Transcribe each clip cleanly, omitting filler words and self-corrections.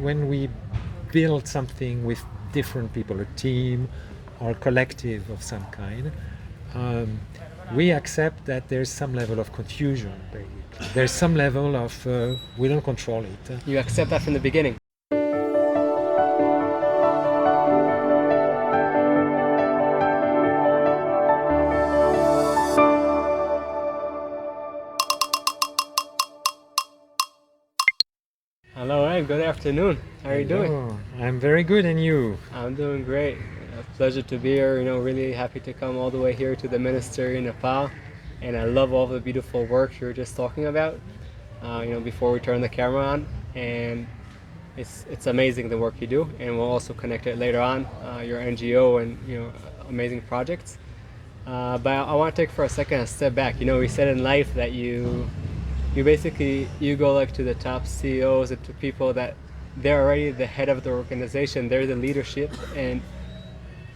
When we build something with different people, a team or a collective of some kind, um, we accept that there's some level of confusion, basically. There's some level of we don't control it. You accept that from the beginning. Hello, Ed. Good afternoon. How are you doing? Hello. I'm very good, and you? I'm doing great. A pleasure to be here. Really happy to come all the way here to the ministry in Nepal, and I love all the beautiful work you were just talking about. Before we turn the camera on, and it's amazing the work you do, and we'll also connect it later on. Your NGO and amazing projects. But I want to take for a second a step back. We said in life that you basically you go like to the top CEOs and to people that they're already the head of the organization, they're the leadership, and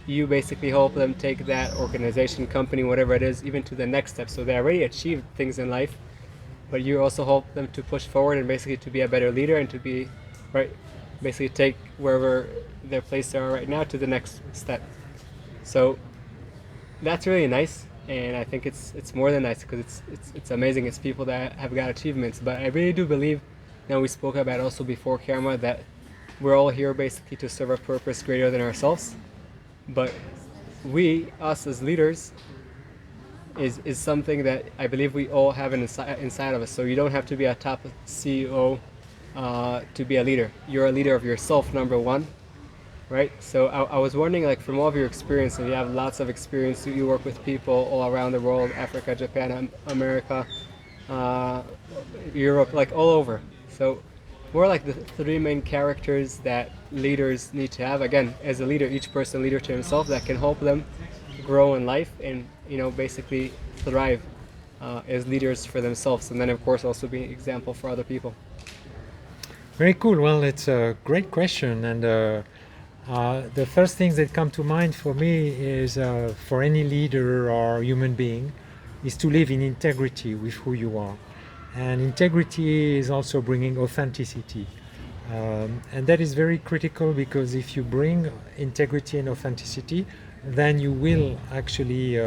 you basically help them take that organization, company, whatever it is, even to the next step. So they already achieved things in life, but you also help them to push forward and basically to be a better leader and to be right, basically take wherever their place they are right now to the next step. So that's really nice, and I think it's more than nice because it's amazing. It's people that have got achievements, but I really do believe. Now we spoke about also before camera that we're all here basically to serve a purpose greater than ourselves, but us as leaders, is something that I believe we all have inside of us. So you don't have to be a top CEO to be a leader. You're a leader of yourself, number one, right? So I was wondering, like, from all of your experience, and you have lots of experience, you work with people all around the world, Africa, Japan, America, Europe, like all over. So more like the three main characters that leaders need to have. Again, as a leader, each person leader to himself that can help them grow in life and basically thrive as leaders for themselves, and then of course also be an example for other people. Very cool. Well, it's a great question, and the first things that come to mind for me is for any leader or human being is to live in integrity with who you are, and integrity is also bringing authenticity, and that is very critical because if you bring integrity and authenticity, then you will actually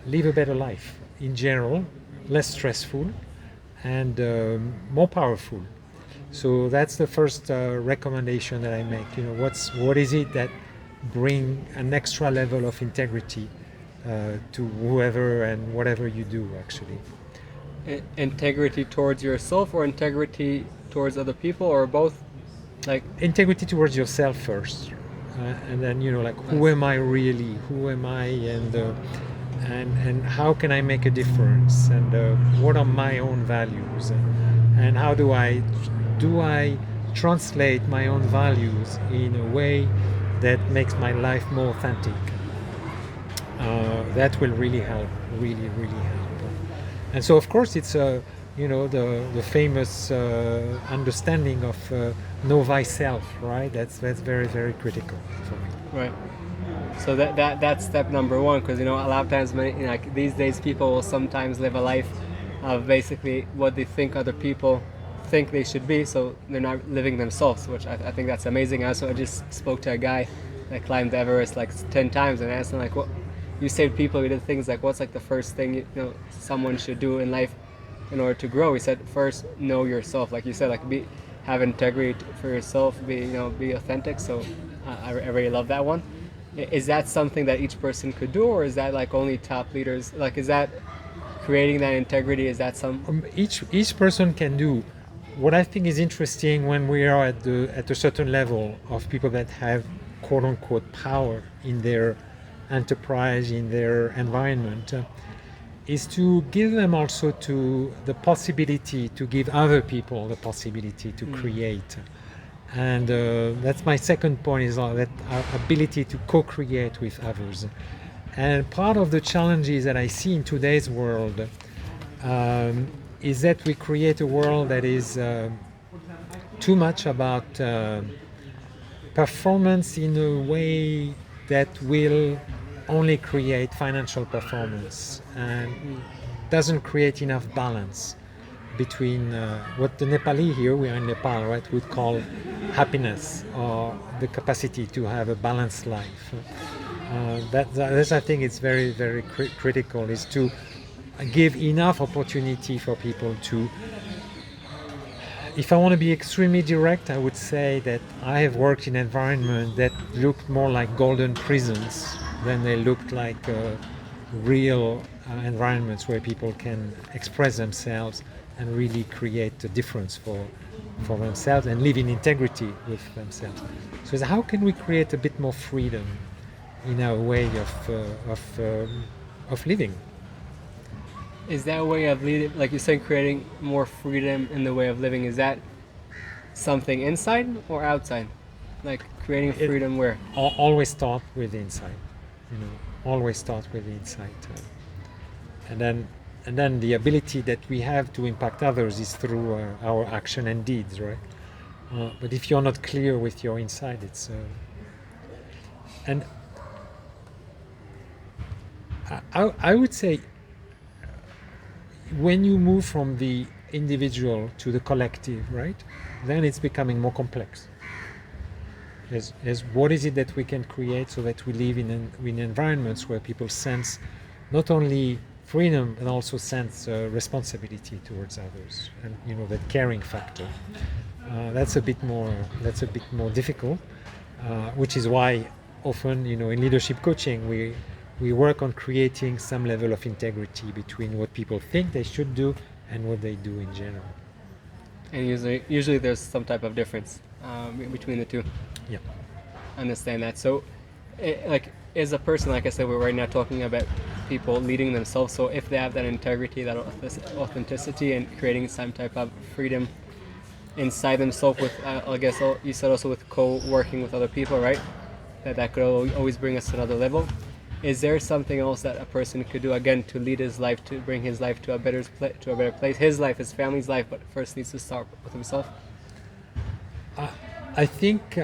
live a better life in general, less stressful, and more powerful. So that's the first recommendation that I make. What is it that bring an extra level of integrity to whoever and whatever you do, actually. Integrity towards yourself or integrity towards other people, or both? Like integrity towards yourself first, and then like, who am I really? Who am I? And how can I make a difference? And what are my own values? And how do I translate my own values in a way that makes my life more authentic? That will really help, really, really help. And so, of course, it's the famous understanding of know thyself, right? That's very, very critical for me. Right. So that's step number one, because a lot of times, like these days, people will sometimes live a life of basically what they think other people think they should be, so they're not living themselves, which I think that's amazing. I just spoke to a guy that climbed Everest like 10 times, and I asked him, like, what you saved people, you did things like, what's like the first thing someone should do in life in order to grow? He said, first, know yourself, like you said, like have integrity for yourself, be authentic. So I really love that one. Is that something that each person could do, or is that like only top leaders? Like, is that creating that integrity? Is that some each person can do? What I think is interesting when we are at a certain level of people that have quote unquote power in their enterprise, in their environment, is to give them also to the possibility to give other people the possibility to create. And that's my second point, is that our ability to co-create with others. And part of the challenges that I see in today's world is that we create a world that is too much about performance in a way that will only create financial performance and doesn't create enough balance between what the Nepali here, we are in Nepal, right, would call happiness, or the capacity to have a balanced life. That's, I think, it's very, very critical, is to give enough opportunity for people to. If I want to be extremely direct, I would say that I have worked in environments that looked more like golden prisons than they looked like real environments where people can express themselves and really create a difference for themselves and live in integrity with themselves. So how can we create a bit more freedom in our way of living? Is that a way of leading, like you said, creating more freedom in the way of living? Is that something inside or outside? Like creating freedom where? Always start with the inside, you know. Always start with the inside, and then the ability that we have to impact others is through our action and deeds, right? But if you're not clear with your inside, it's and I would say, when you move from the individual to the collective, right, then it's becoming more complex. As what is it that we can create so that we live in environments where people sense not only freedom but also sense responsibility towards others, and you know, that caring factor. That's a bit more difficult, which is why often, you know, in leadership coaching we work on creating some level of integrity between what people think they should do and what they do in general. And usually there's some type of difference between the two. Yeah. I understand that. So, like, as a person, like I said, we're right now talking about people leading themselves. So if they have that integrity, that authenticity, and creating some type of freedom inside themselves with, I guess you said also with co-working with other people, right? That could always bring us to another level. Is there something else that a person could do, again, to lead his life, to bring his life to a better place? His life, his family's life, but first needs to start with himself. I think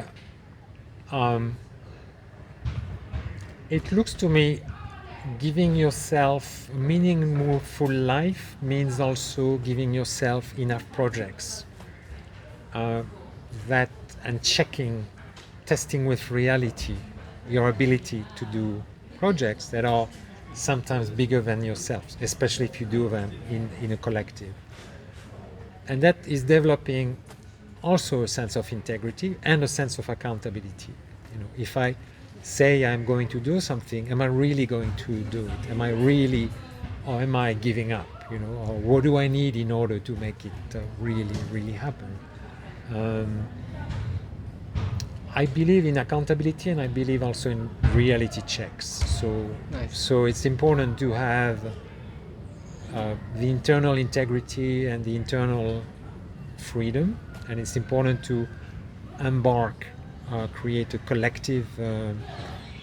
it looks to me, giving yourself a meaningful life means also giving yourself enough projects that, and testing with reality your ability to do projects that are sometimes bigger than yourselves, especially if you do them in a collective. And that is developing also a sense of integrity and a sense of accountability. You know, if I say I'm going to do something, am I really going to do it? Am I really, or am I giving up? You know, or what do I need in order to make it really happen? I believe in accountability, and I believe also in reality checks. So, nice. So it's important to have the internal integrity and the internal freedom, and it's important to create a collective,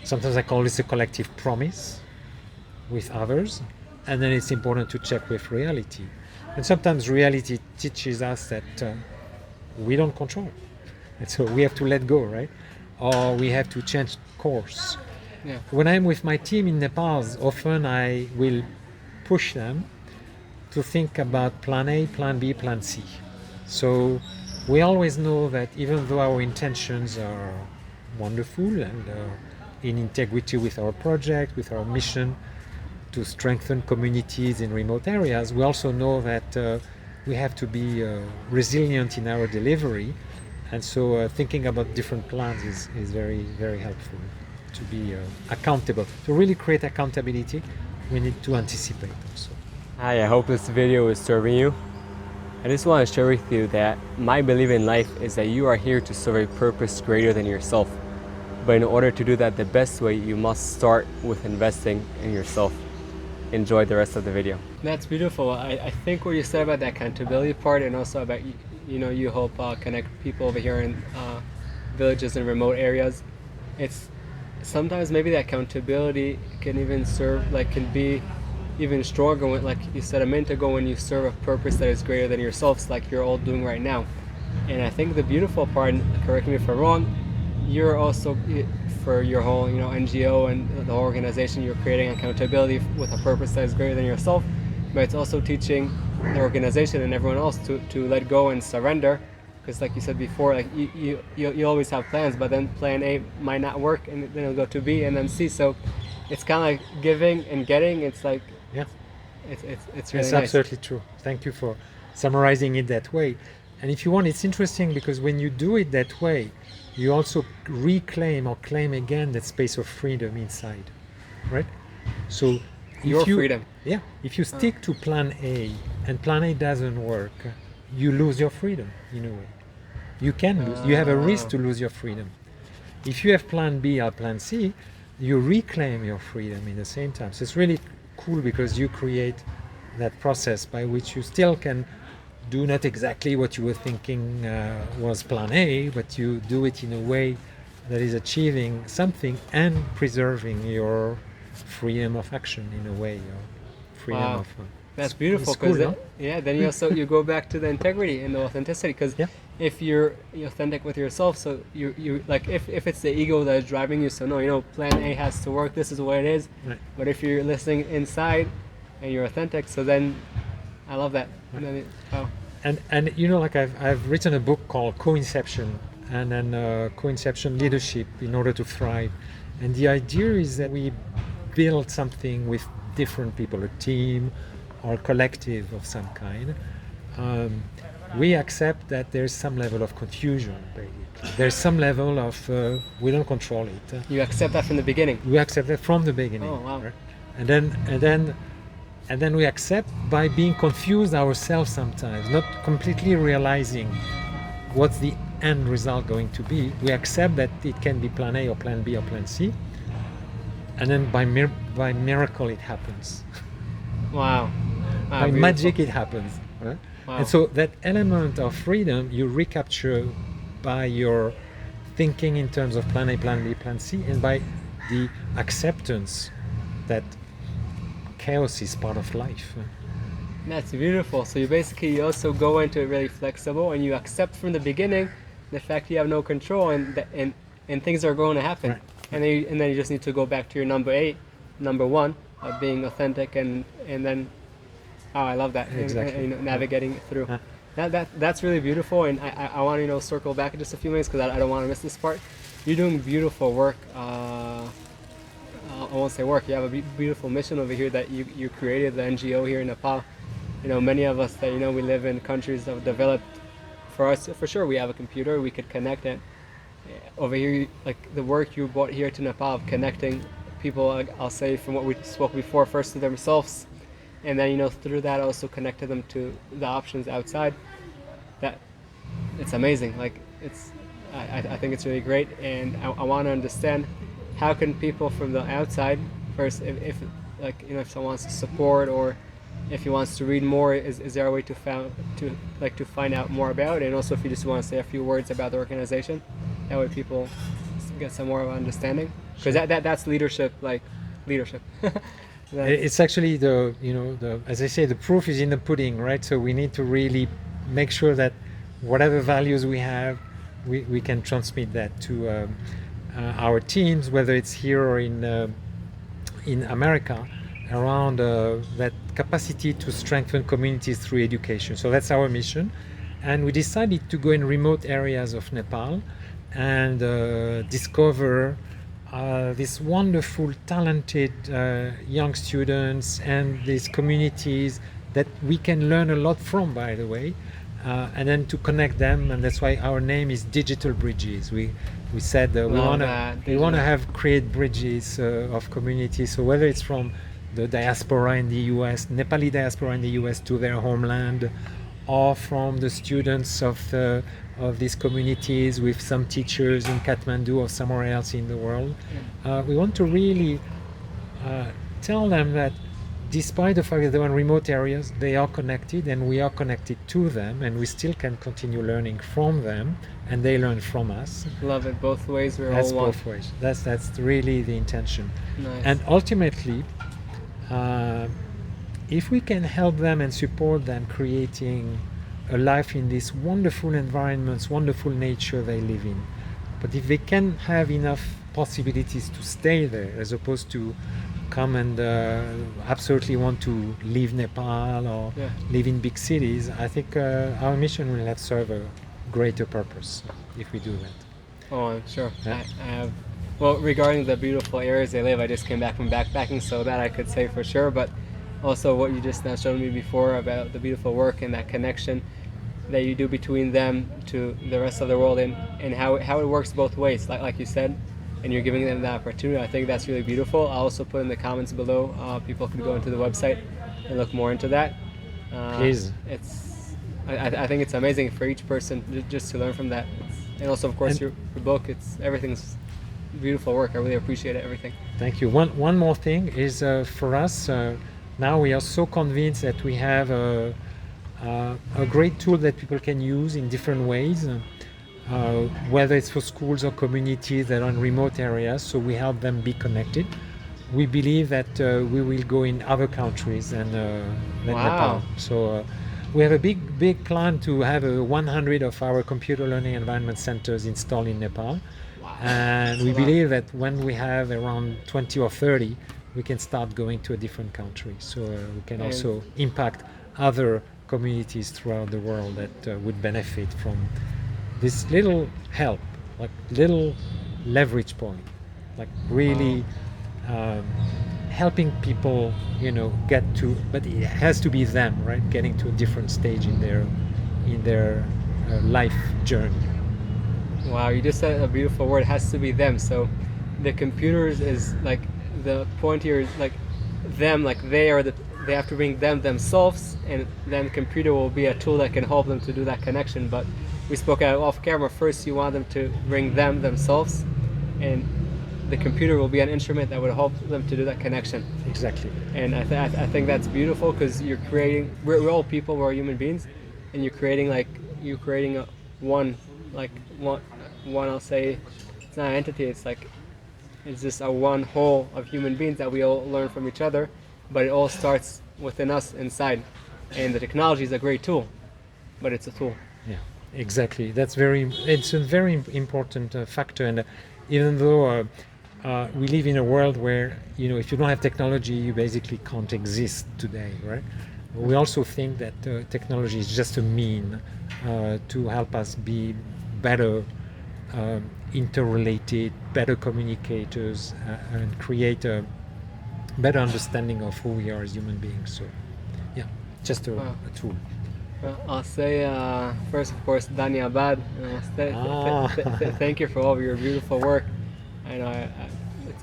sometimes I call this a collective promise with others, and then it's important to check with reality. And sometimes reality teaches us that we don't control, and so we have to let go, right? Or we have to change course. Yeah. When I'm with my team in Nepal, often I will push them to think about plan A, plan B, plan C. So we always know that even though our intentions are wonderful and in integrity with our project, with our mission to strengthen communities in remote areas, we also know that we have to be resilient in our delivery. And so thinking about different plans is very, very helpful to be accountable. To really create accountability, we need to anticipate also. Hi, I hope this video is serving you. I just want to share with you that my belief in life is that you are here to serve a purpose greater than yourself. But in order to do that the best way, you must start with investing in yourself. Enjoy the rest of the video. That's beautiful. I think what you said about the accountability part, and also about, you help connect people over here in villages and remote areas. It's sometimes maybe the accountability can even can be even stronger when, like you said a minute ago, when you serve a purpose that is greater than yourselves, like you're all doing right now. And I think the beautiful part, and correct me if I'm wrong, you're also, for your whole NGO and the whole organization, you're creating accountability with a purpose that is greater than yourself. but it's also teaching the organization and everyone else to let go and surrender. Because like you said before, like you always have plans, but then plan A might not work, and then it'll go to B and then C. So it's kind of like giving and getting. It's like Yeah. it's really It's nice. absolutely true. Thank you for summarizing it that way. And if you want, it's interesting because when you do it that way, you also reclaim or claim again that space of freedom inside, right? So Your if you, freedom. yeah, if you stick to plan A and plan A doesn't work, you lose your freedom in a way. You can lose. You have a risk to lose your freedom. If you have plan B or plan C, you reclaim your freedom in the same time. So it's really cool because you create that process by which you still can do not exactly what you were thinking was plan A, but you do it in a way that is achieving something and preserving your freedom of action in a way, your freedom Wow. of. That's beautiful. It's cool, Because no? yeah, then you also you go back to the integrity and the authenticity. Because Yeah. if you're authentic with yourself, so you like if it's the ego that is driving you, so no, plan A has to work. This is what it is. Right. But if you're listening inside and you're authentic, so then I love that. And then oh. And like I've written a book called Co-Inception, and then Co-Inception Leadership in Order to Thrive. And the idea is that we build something with different people, a team or a collective of some kind. We accept that there's some level of confusion, basically. There's some level of we don't control it. You accept that from the beginning. We accept that from the beginning. Oh, wow. Right? And then we accept by being confused ourselves sometimes, not completely realizing what's the end result going to be. We accept that it can be plan A or plan B or plan C, and then by miracle it happens. Wow. By Beautiful. magic it happens. Right? Wow. And so that element of freedom you recapture by your thinking in terms of plan A, plan B, plan C, and by the acceptance that chaos is part of life. That's beautiful. So you also go into it really flexible, and you accept from the beginning the fact you have no control, and things are going to happen. Right. And then you just need to go back to your number one of being authentic, and then I love that. Exactly. And, navigating it through. Huh. That's really beautiful, and I want to circle back in just a few minutes because I don't want to miss this part. You're doing beautiful work. I won't say work. You have a beautiful mission over here that you created, the NGO here in Nepal. Many of us that we live in countries that have developed. For us, for sure, we have a computer. We could connect it. Over here, like the work you brought here to Nepal of connecting people. I'll say from what we spoke before, first to themselves, and then through that also connected them to the options outside. That it's amazing. Like I think it's really great, and I want to understand how can people from the outside first, if someone wants to support or if he wants to read more, is there a way to find out more about it? And also if you just want to say a few words about the organization, that way people get some more of an understanding, because that's leadership. It's actually as I say, the proof is in the pudding, right? So we need to really make sure that whatever values we have, we can transmit that to our teams, whether it's here or in America, around that capacity to strengthen communities through education. So that's our mission, and we decided to go in remote areas of Nepal and discover these wonderful, talented young students and these communities that we can learn a lot from, by the way, and then to connect them. And that's why our name is Digital Bridges. We said we want to create bridges of communities. So whether it's from the diaspora in the US, Nepali diaspora in the US to their homeland, or from the students of these communities with some teachers in Kathmandu or somewhere else in the world. We want to really tell them that despite the fact that they're in remote areas, they are connected and we are connected to them, and we still can continue learning from them and they learn from us. Love it, both ways. That's all one. both ways. That's really the intention. Nice. And ultimately, if we can help them and support them creating a life in these wonderful environments, wonderful nature they live in, but if they can have enough possibilities to stay there as opposed to come and absolutely want to leave Nepal or Yeah. live in big cities, I think our mission will have served a greater purpose if we do that. Oh, I'm sure. Yeah. I have. Well, regarding the beautiful areas they live, I just came back from backpacking, so that I could say for sure. But also, what you just now showed me before about the beautiful work and that connection that you do between them to the rest of the world, and how it works both ways, like you said, and you're giving them that opportunity. I think that's really beautiful. I'll also put in the comments below. People could go into the website and look more into that. Please. I think it's amazing for each person just to learn from that. And also, of course, And- your book. Everything's beautiful work. I really appreciate it. Everything. Thank you. One more thing is for us, now we are so convinced that we have a great tool that people can use in different ways, whether it's for schools or communities that are in remote areas, so we help them be connected. We believe that we will go in other countries than Wow. Nepal. So we have a big plan to have 100 of our computer learning environment centers installed in Nepal. And we That's a lot. believe that when we have around 20 or 30, we can start going to a different country. So we can And- also impact other communities throughout the world that would benefit from this little help, like little leverage point, like really helping people, get to. But it has to be them, right? Getting to a different stage in their life journey. Wow, you just said a beautiful word. It has to be them. So the computers is like the point here is like them, like they have to bring them themselves, and then the computer will be a tool that can help them to do that connection. But we spoke out off camera. First, you want them to bring them themselves, and the computer will be an instrument that would help them to do that connection. Exactly. And I think that's beautiful because you're creating. We're all people. We're all human beings, and you're creating a one. I'll say it's not an entity, it's just a one whole of human beings that we all learn from each other, but it all starts within us inside, and the technology is a great tool, but it's a tool. Yeah, exactly. It's a very important factor. And even though we live in a world where, if you don't have technology, you basically can't exist today, right? We also think that technology is just a mean to help us be better interrelated, better communicators, and create a better understanding of who we are as human beings. So, yeah, just a tool. I'll say first, of course, Dhanyabad. Thank you for all of your beautiful work. I know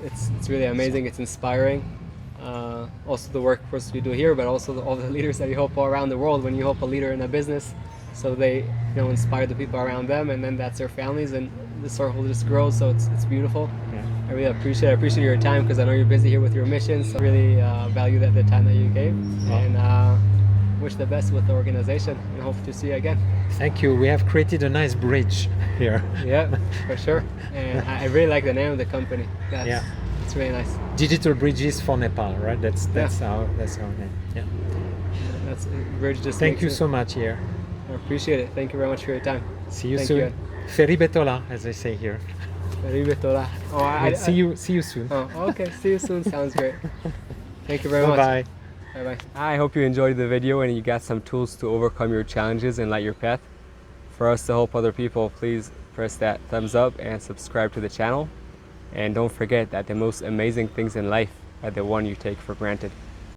it's really amazing. It's inspiring. Also the work, of course, you do here, but also all the leaders that you help all around the world. When you help a leader in a business, so they inspire the people around them, and then that's their families, and the circle just grows. So it's beautiful. Yeah. I really appreciate your time, because I know you're busy here with your mission. So I really value the time that you gave, and wish the best with the organization, and hope to see you again. Thank you. We have created a nice bridge here. Yeah, for sure. And I really like the name of the company. Yeah. It's really nice. Digital Bridges for Nepal, right? That's our name. Yeah. That's bridge. Just Thank makes you it- so much here. I appreciate it. Thank you very much for your time. See you Thank soon. you. Feri Betola, as they say here. Arrivederla. Oh, We'll see you soon. Oh, okay. See you soon. Sounds great. Thank you very much. Bye. Bye-bye. I hope you enjoyed the video and you got some tools to overcome your challenges and light your path. For us to help other people, please press that thumbs up and subscribe to the channel. And don't forget that the most amazing things in life are the one you take for granted.